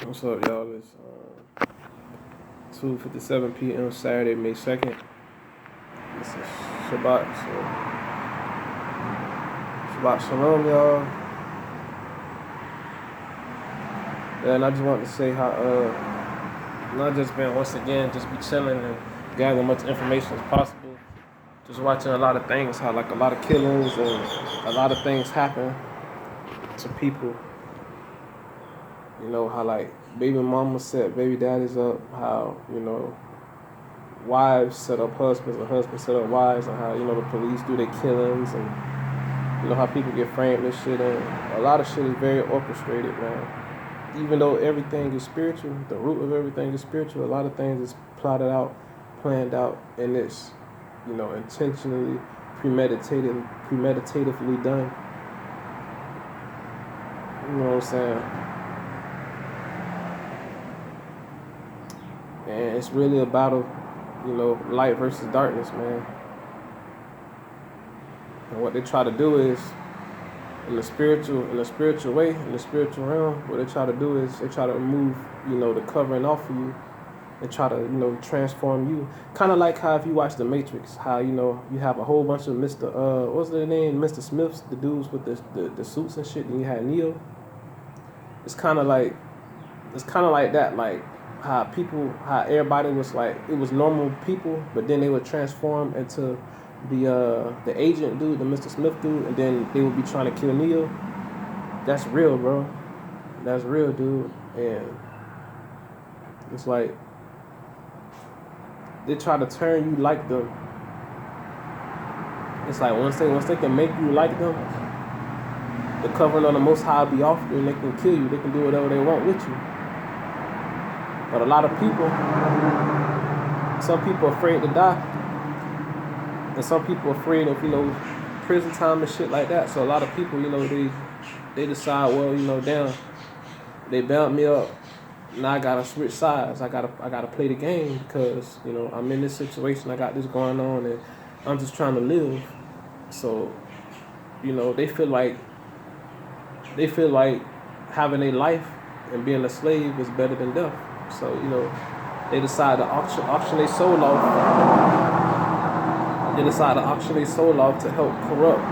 What's up, y'all? It's 2:57 p.m. Saturday, May 2nd. This is Shabbat. So, Shabbat Shalom, y'all. And I just want to say how not just been once again just be chilling and gathering much information as possible. Just watching a lot of things, how like a lot of killings and a lot of things happen to people. You know how like baby mama set baby daddies up, how wives set up husbands and husbands set up wives, and how the police do their killings, and how people get framed and shit. And a lot of shit is very orchestrated, man. Even though everything is spiritual, the root of everything is spiritual. A lot of things is plotted out, planned out, and it's intentionally premeditatively done. You know what I'm saying? And it's really a battle, light versus darkness, man. And what they try to do is, in the spiritual way, in the spiritual realm, what they try to do is they try to remove, the covering off of you, and try to, transform you. Kind of like how if you watch The Matrix, how you have a whole bunch of what's their name, Mr. Smiths, the dudes with the suits and shit, and you had Neo. It's kind of like that, like how everybody was like, it was normal people, but then they would transform into the agent dude, the Mr. Smith dude, and then they would be trying to kill Neo. That's real, bro. That's real, dude. And it's like they try to turn you like them. It's like once they can make you like them, the covering of the Most High be off you, and they can kill you. They can do whatever they want with you. But a lot of people, some people are afraid to die, and some people are afraid of prison time and shit like that. So a lot of people, they decide, well, damn, they bound me up. Now I gotta switch sides. I gotta play the game because I'm in this situation. I got this going on, and I'm just trying to live. So they feel like having a life and being a slave is better than death. So they decide to auction their soul off. They decide to auction their soul off to help corrupt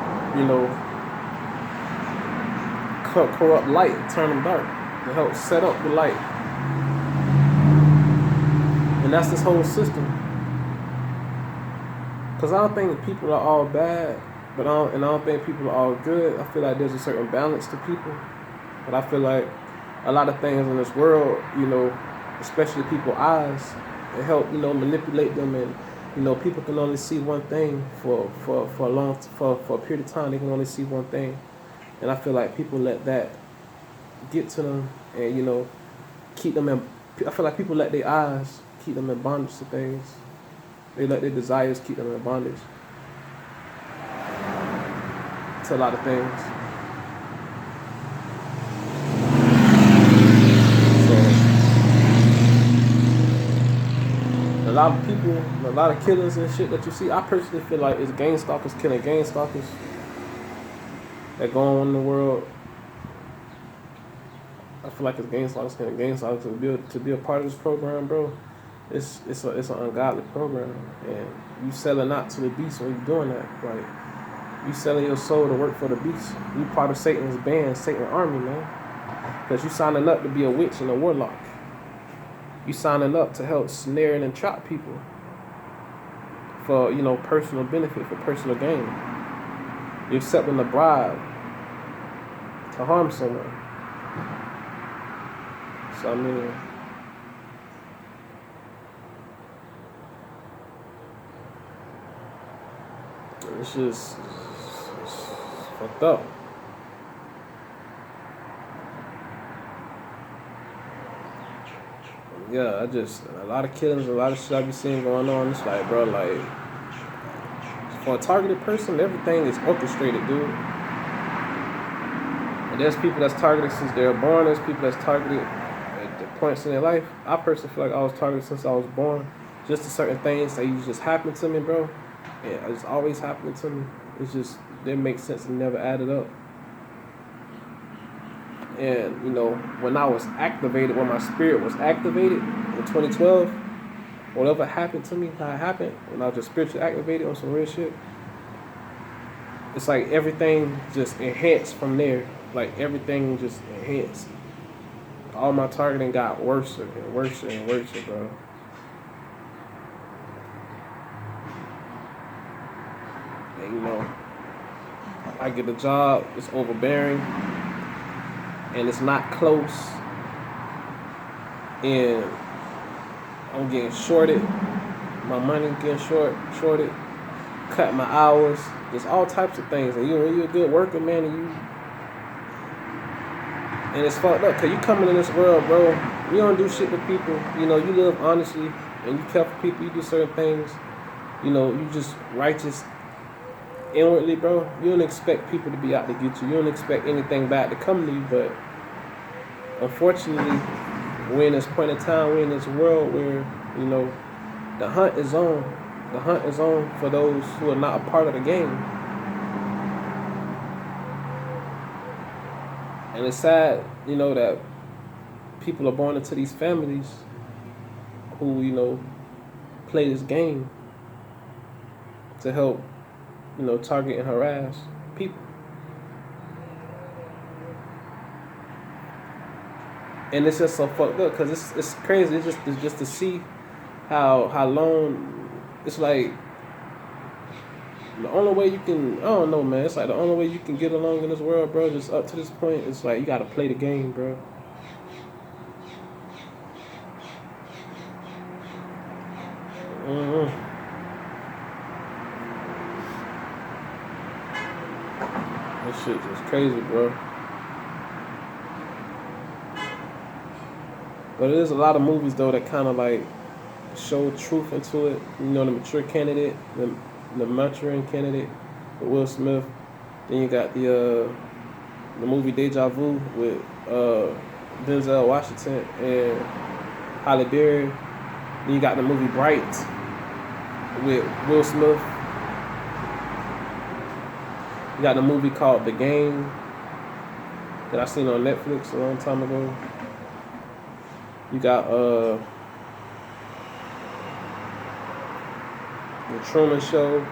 light, turn them dark, to help set up the light. And that's this whole system. Because I don't think people are all bad, but I don't think people are all good. I feel like there's a certain balance to people. But I feel like a lot of things in this world, especially people's eyes, it help, manipulate them, and people can only see one thing for a period of time. They can only see one thing. And I feel like people let that get to them and, keep them in. I feel like people let their eyes keep them in bondage to things. They let their desires keep them in bondage to a lot of things. So a lot of people, a lot of killings and shit that you see, I personally feel like it's gang stalkers killing gang stalkers that go on in the world. I feel like it's gang stalkers killing gang stalkers. To be a part of this program, bro, it's an ungodly program, and you selling out to the beast when you doing that. Like, you selling your soul to work for the beast. You part of Satan's band, Satan's army, man. Because you signing up to be a witch and a warlock. You signing up to help snare and trap people for personal benefit, for personal gain. You're accepting a bribe to harm someone. So I mean, it's just it's fucked up. Yeah, a lot of killings, a lot of shit I be seeing going on. It's like, bro, like, for a targeted person, everything is orchestrated, dude. And there's people that's targeted since they're born. There's people that's targeted at the points in their life. I personally feel like I was targeted since I was born. Just to certain things that just happen to me, bro. Yeah, it's always happening to me. It's just, didn't make sense and never added up. And when I was activated, when my spirit was activated in 2012, whatever happened to me, how it happened, when I was just spiritually activated on some real shit, it's like everything just enhanced from there. Like everything just enhanced. All my targeting got worse and worse and worse, bro. And I get a job, it's overbearing, and it's not close, and I'm getting shorted. My money getting shorted. Cut my hours. There's all types of things, and you're a good worker, man, and it's fucked up, cause you coming in this world, bro. You don't do shit with people. You live honestly, and you care for people. You do certain things. You just righteous inwardly, bro. You don't expect people to be out to get you. You don't expect anything bad to come to you, but unfortunately, we're in this point in time. We're in this world where the hunt is on. The hunt is on for those who are not a part of the game. And it's sad, that people are born into these families who, play this game to help, target and harass people. And it's just so fucked up because it's crazy. It's just to see how long it's like. The only way you can, I don't know, man. It's like the only way you can get along in this world, bro, just up to this point, it's like you gotta play the game, bro. This shit just crazy, bro. But there's a lot of movies though that kind of like show truth into it. The Mature Candidate, the Maturing Candidate with Will Smith. Then you got the movie Deja Vu with Denzel Washington and Halle Berry. Then you got the movie Bright with Will Smith. You got the movie called The Game that I seen on Netflix a long time ago. You got The Truman Show.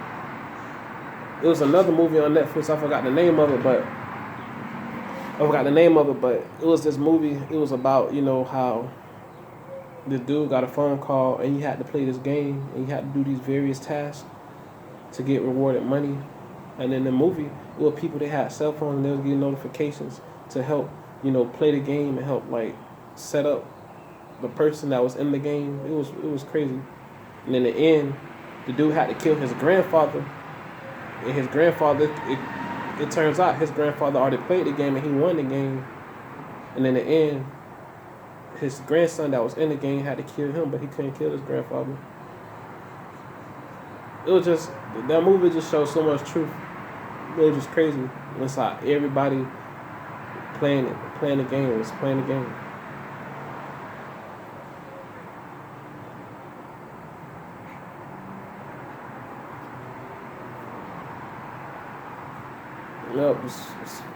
It was another movie on Netflix. I forgot the name of it, but it was this movie. It was about how this dude got a phone call and he had to play this game and he had to do these various tasks to get rewarded money. And in the movie, it was people that had cell phones and they was getting notifications to help play the game and help like set up the person that was in the game. It was crazy. And in the end, the dude had to kill his grandfather. And his grandfather, it turns out his grandfather already played the game and he won the game. And in the end, his grandson that was in the game had to kill him, but he couldn't kill his grandfather. It was just, that movie just showed so much truth. It was just crazy. It's like everybody playing the game, was playing the game. Yep,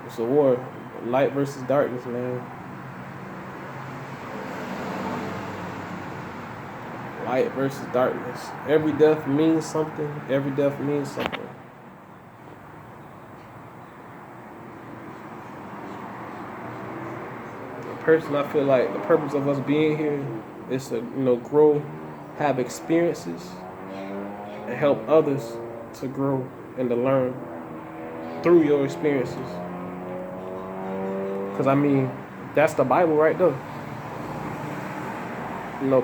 it's a war. Light versus darkness, man. Light versus darkness. Every death means something. Every death means something. I feel like the purpose of us being here is to, grow, have experiences, and help others to grow and to learn through your experiences. Because, that's the Bible right there.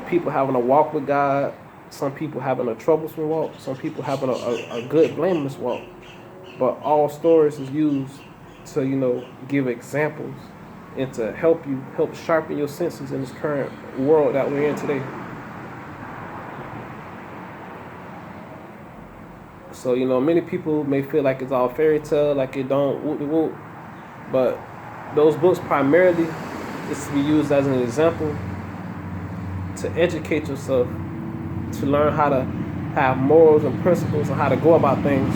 People having a walk with God, some people having a troublesome walk, some people having a good, blameless walk. But all stories is used to, give examples and to help sharpen your senses in this current world that we're in today. So, many people may feel like it's all fairy tale, like it don't whoop-de-whoop. But those books primarily is to be used as an example to educate yourself, to learn how to have morals and principles and how to go about things.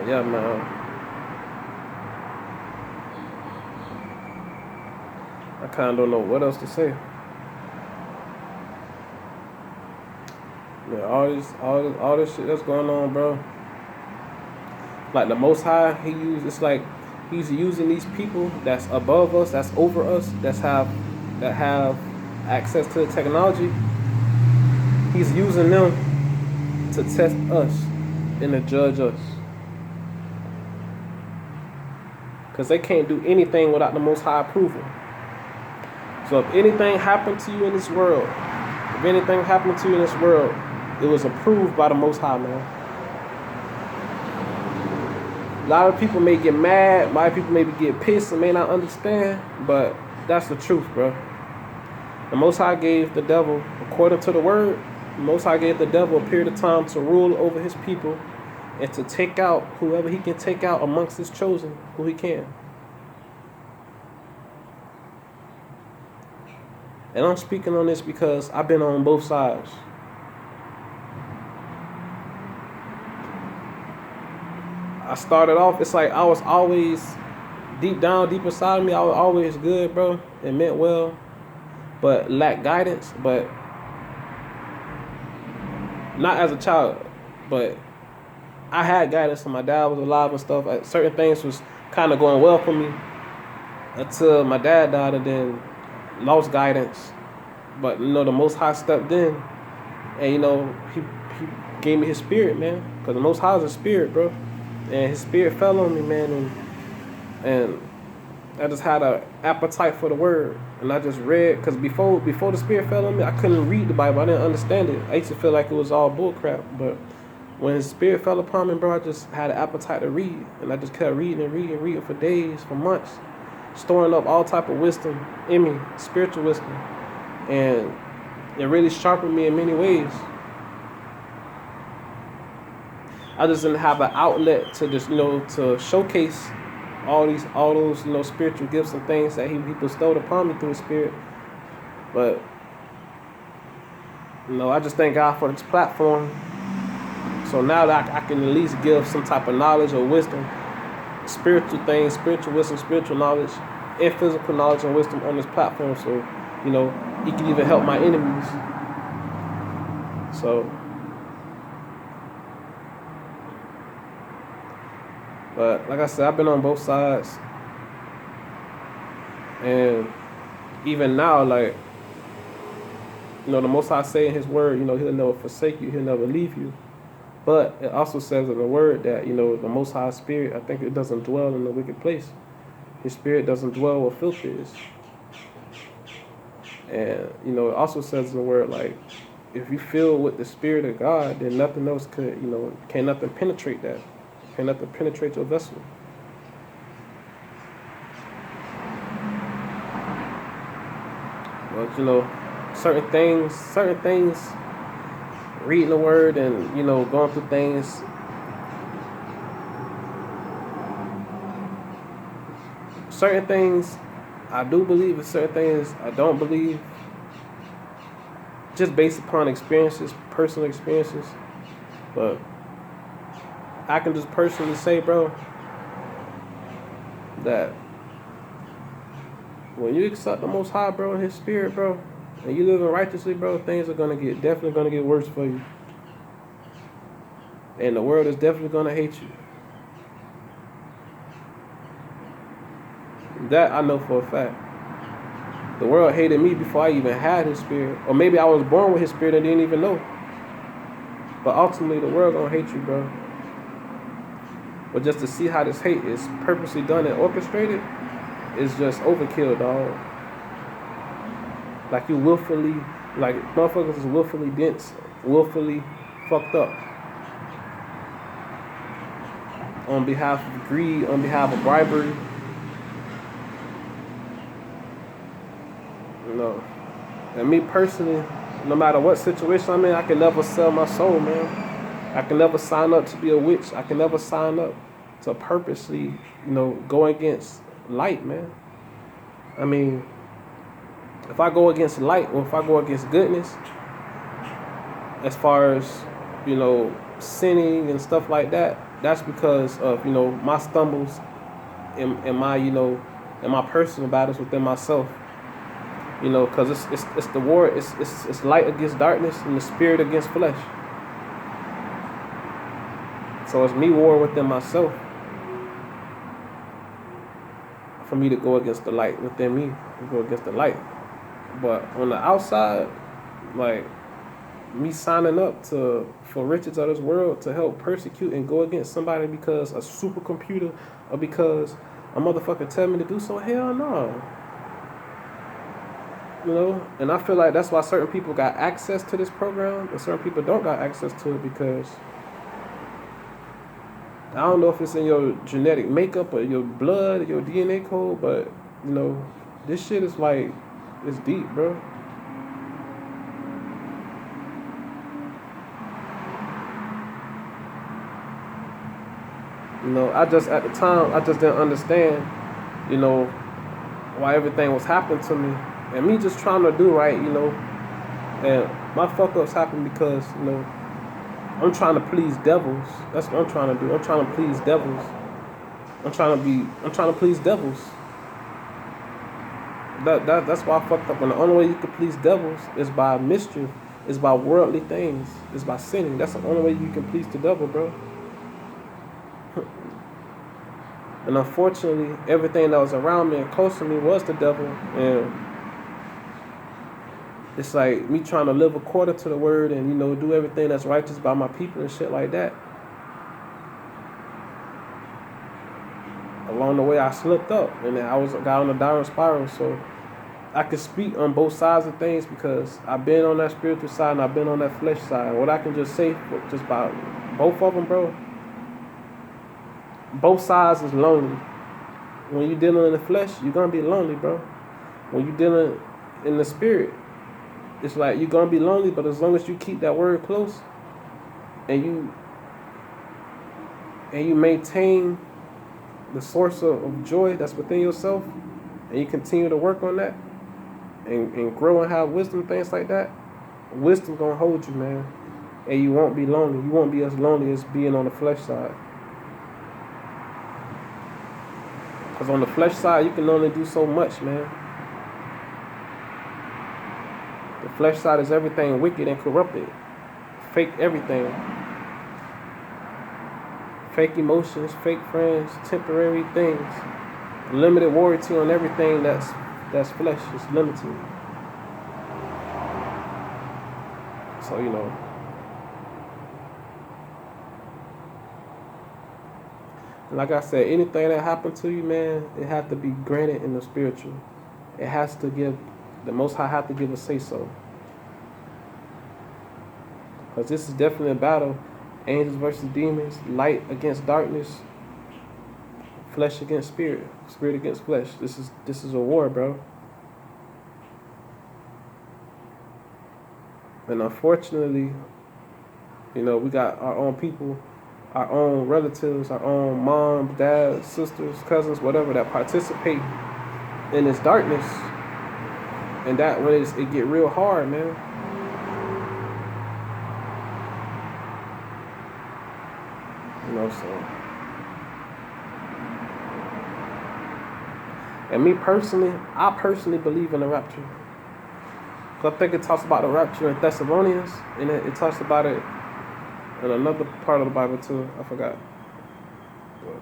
Yeah, man. I kind of don't know what else to say. Yeah, all this shit that's going on, bro. Like the Most High, it's like he's using these people that's above us, that's over us, that have access to the technology. He's using them to test us and to judge us. Because they can't do anything without the Most High approval. So if anything happened to you in this world, it was approved by the Most High, man. A lot of people may get mad, a lot of people maybe get pissed and may not understand, but that's the truth, bro. The Most High gave the devil, according to the word, the Most High gave the devil a period of time to rule over his people and to take out whoever he can take out amongst his chosen, who he can. And I'm speaking on this because I've been on both sides. I started off, it's like I was always, deep inside of me, I was always good, bro. It meant well, but lacked guidance. But not as a child, but I had guidance when my dad was alive and stuff. Certain things was kind of going well for me until my dad died, and then lost guidance. But the Most High stepped in, and he gave me his spirit, man. Because the Most High is a spirit, bro. And his spirit fell on me, man, and I just had an appetite for the word, and I just read. Because before the spirit fell on me, I couldn't read the Bible. I didn't understand it. I used to feel like it was all bullcrap. But when his spirit fell upon me, bro, I just had an appetite to read, and I just kept reading for days, for months, storing up all type of wisdom in me, spiritual wisdom, and it really sharpened me in many ways. I just didn't have an outlet to just, to showcase all those, spiritual gifts and things that he bestowed upon me through his spirit. But, I just thank God for this platform. So now that I can at least give some type of knowledge or wisdom, spiritual things, spiritual wisdom, spiritual knowledge, and physical knowledge and wisdom on this platform. So, he can even help my enemies. So, but like I said, I've been on both sides, and even now, like, the Most High say in his word, he'll never forsake you, he'll never leave you. But it also says in the word that, the Most High Spirit, I think it doesn't dwell in the wicked place. His spirit doesn't dwell where filth is. And, it also says in the word, like, if you fill with the Spirit of God, then nothing else can't nothing penetrate that. Can't nothing penetrate your vessel. But, certain things, reading the word and, going through things, certain things I do believe, and certain things I don't believe, just based upon experiences, personal experiences. But I can just personally say, bro, that when you accept the Most High, bro, and his spirit, bro, and you living righteously, bro, things are definitely gonna get worse for you. And the world is definitely gonna hate you. That I know for a fact. The world hated me before I even had his spirit. Or maybe I was born with his spirit and didn't even know. But ultimately, the world gonna hate you, bro. But just to see how this hate is purposely done and orchestrated is just overkill, dog. Like motherfuckers is willfully dense, willfully fucked up. On behalf of greed, on behalf of bribery. And me personally, no matter what situation I'm in, I can never sell my soul, man. I can never sign up to be a witch. I can never sign up to purposely, go against light, man. I mean, if I go against light, or if I go against goodness, as far as, sinning and stuff like that, that's because of, you know, my stumbles and my, you know, and my personal battles within myself. You know, because it's the war. It's light against darkness and the spirit against flesh. So it's me war within myself for me to go against the light within me, to go against the light. But on the outside, like me signing up for riches of this world to help persecute and go against somebody because a supercomputer or because a motherfucker tell me to do so, hell no. You know, and I feel like that's why certain people got access to this program and certain people don't got access to it, because I don't know if it's in your genetic makeup or your blood or your DNA code, but, you know, this shit is like, it's deep, bro. You know, at the time, I just didn't understand, you know, why everything was happening to me. And me just trying to do right, you know, and my fuck ups happen because, you know, I'm trying to please devils. That's what I'm trying to do. I'm trying to please devils. I'm trying to please devils. That's why I fucked up. And the only way you can please devils is by mischief, is by worldly things, is by sinning. That's the only way you can please the devil, bro. And unfortunately, everything that was around me and close to me was the devil. And it's like me trying to live according to the word and, you know, do everything that's righteous by my people and shit like that. Along the way, I slipped up and then got on a downward spiral. So I can speak on both sides of things because I've been on that spiritual side and I've been on that flesh side. What I can just say just about both of them, bro, both sides is lonely. When you're dealing in the flesh, you're going to be lonely, bro. When you're dealing in the spirit, it's like you're going to be lonely, but as long as you keep that word close and you maintain the source of joy that's within yourself and you continue to work on that and grow and have wisdom, things like that, wisdom going to hold you, man. And you won't be lonely. You won't be as lonely as being on the flesh side. Because on the flesh side, you can only do so much, man. The flesh side is everything wicked and corrupted. Fake everything. Fake emotions, fake friends, temporary things. Limited warranty on everything that's flesh. It's limited. So, you know. Like I said, anything that happened to you, man, it has to be granted in the spiritual. It has to give, the Most High have to give a say-so. Because this is definitely a battle. Angels versus demons, light against darkness, flesh against spirit, spirit against flesh. This is a war, bro. And unfortunately, you know, we got our own people, our own relatives, our own moms, dads, sisters, cousins, whatever, that participate in this darkness. And that when it get real hard, man. You know, so. And me personally, I personally believe in the rapture. Because I think it talks about the rapture in Thessalonians, and it talks about it in another part of the Bible too. I forgot. But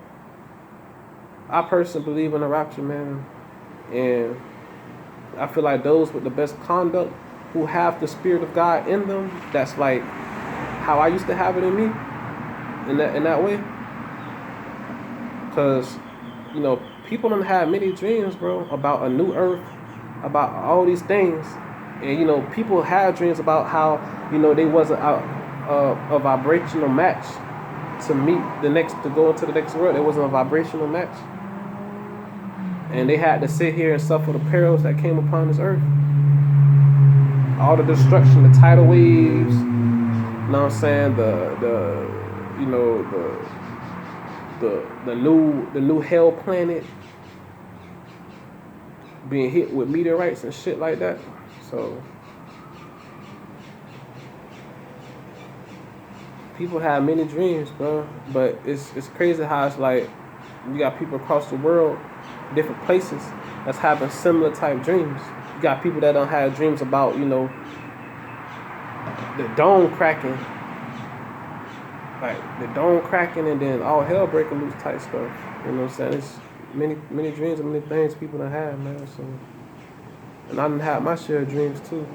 I personally believe in the rapture, man. And I feel like those with the best conduct, who have the Spirit of God in them, that's like how I used to have it in me, in that way. Because, you know, people don't have many dreams, bro, about a new earth, about all these things. And, you know, people have dreams about how, you know, they wasn't a vibrational match to go into the next world. It wasn't a vibrational match. And they had to sit here and suffer the perils that came upon this earth. All the destruction, the tidal waves, you know what I'm saying, the new hell planet being hit with meteorites and shit like that. So People have many dreams, bro. But it's crazy how it's like you got people across the world, different places, that's having similar type dreams. You got people that don't have dreams about, the dome cracking, like the dome cracking, and then all hell breaking loose type stuff. You know what I'm saying? It's many dreams and many things people don't have, man. So, and I done had my share of dreams too.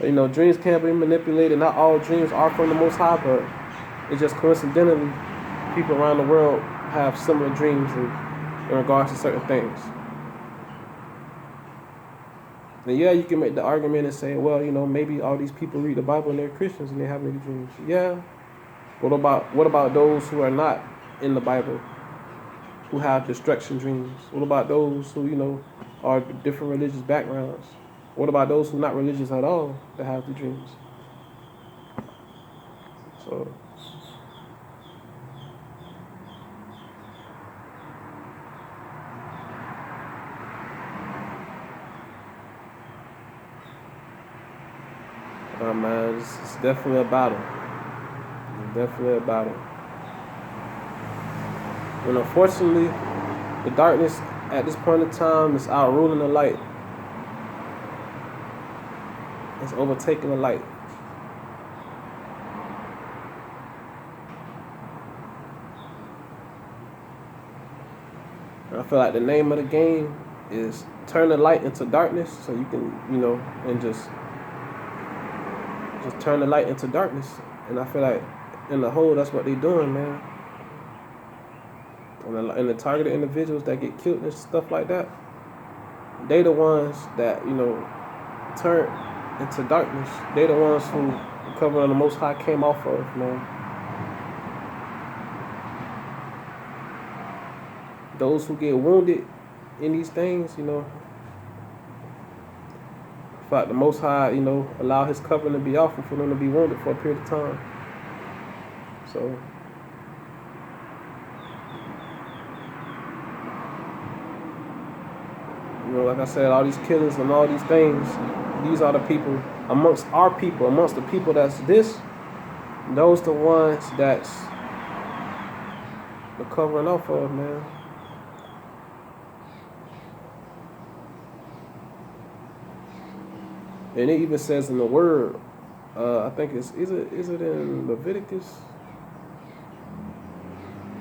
Dreams can be manipulated. Not all dreams are from the Most High, but it's just coincidentally, people around the world have similar dreams in regards to certain things. And yeah, you can make the argument and say, well, maybe all these people read the Bible and they're Christians and they have many dreams. Yeah. What about those who are not in the Bible, who have destruction dreams? What about those who, are different religious backgrounds? What about those who are not religious at all that have the dreams? So, man, it's definitely a battle. It's definitely a battle. And unfortunately, the darkness at this point in time is outruling the light. It's overtaking the light. And I feel like the name of the game is turn the light into darkness, so you can, and just turn the light into darkness. And I feel like in the whole, that's what they're doing, man. And the targeted individuals that get killed and stuff like that, they the ones that, turn into darkness. They the ones who the covenant of the Most High came off of, man. Those who get wounded in these things, in fact, the Most High, allow His covenant to be off for them to be wounded for a period of time. So, like I said, all these killings and all these things, these are the people amongst our people, amongst the people that's this, those the ones that's the covering off of, man. And it even says in the word, I think is it in Leviticus?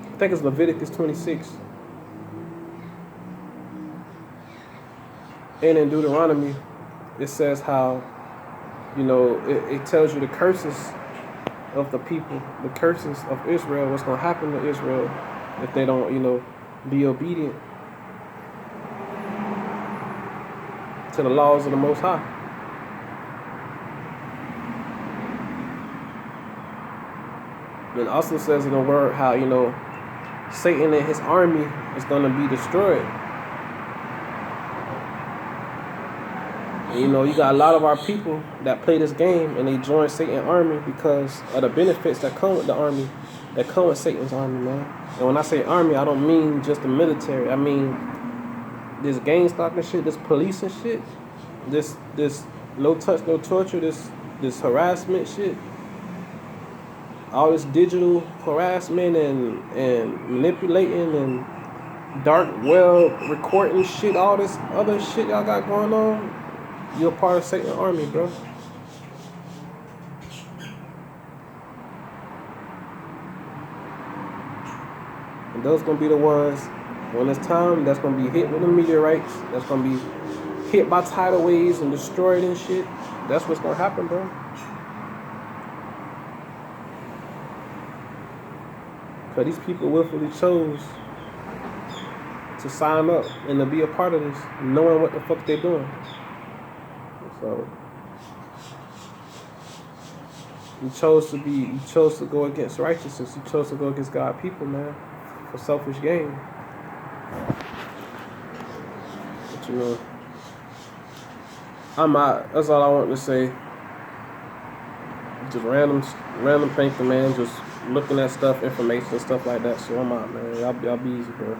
I think it's Leviticus 26. And in Deuteronomy, it says how, it tells you the curses of the people, the curses of Israel, what's going to happen to Israel if they don't, be obedient to the laws of the Most High. It also says in the word how, Satan and his army is going to be destroyed. And, you got a lot of our people that play this game and they join Satan's army because of the benefits that come with the army, that come with Satan's army, man. And when I say army, I don't mean just the military. I mean this gang stalking shit, this police and shit, this no touch, no torture, this harassment shit. All this digital harassment and manipulating and dark web recording shit, all this other shit y'all got going on, you're a part of Satan's army, bro. And those gonna be the ones, when it's time, that's gonna be hit with the meteorites, that's gonna be hit by tidal waves and destroyed and shit. That's what's gonna happen, bro. Because these people willfully chose to sign up and to be a part of this, knowing what the fuck they're doing. So, you chose to go against righteousness. You chose to go against God's people, man, for selfish gain. But I'm out. That's all I want to say. Just random thinking, man. Just looking at stuff, information, stuff like that. So I'm out, man. Y'all be easy, bro.